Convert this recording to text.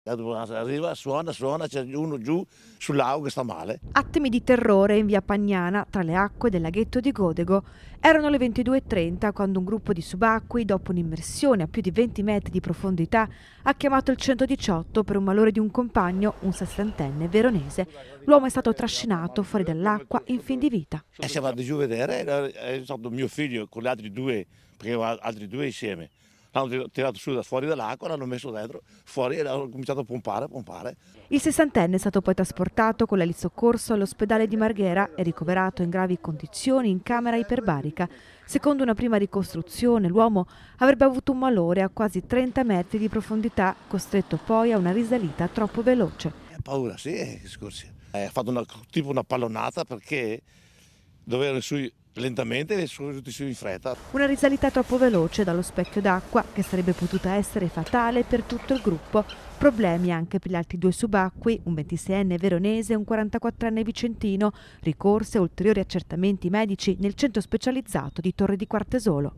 Arriva, suona, c'è uno giù sul lago che sta male. Attimi di terrore in via Pagnana, tra le acque del laghetto di Godego. Erano le 22:30 quando un gruppo di subacquei, dopo un'immersione a più di 20 metri di profondità, ha chiamato il 118 per un malore di un compagno, un sessantenne veronese. L'uomo è stato trascinato fuori dall'acqua in fin di vita. E siamo andati giù a vedere, è stato mio figlio con gli altri due, perché aveva altri due insieme. L'hanno tirato su da fuori dall'acqua, l'hanno messo dentro, fuori e hanno cominciato a pompare. Il sessantenne è stato poi trasportato con l'elisoccorso all'ospedale di Marghera e ricoverato in gravi condizioni in camera iperbarica. Secondo una prima ricostruzione, l'uomo avrebbe avuto un malore a quasi 30 metri di profondità, costretto poi a una risalita troppo veloce. Paura, sì, che scorsi. Ha fatto tipo una pallonata perché dovevano su lentamente e sono venuti su in fretta. Una risalita troppo veloce dallo specchio d'acqua che sarebbe potuta essere fatale per tutto il gruppo. Problemi anche per gli altri due subacquei, un 26enne veronese e un 44enne vicentino. Ricorse a ulteriori accertamenti medici nel centro specializzato di Torre di Quartesolo.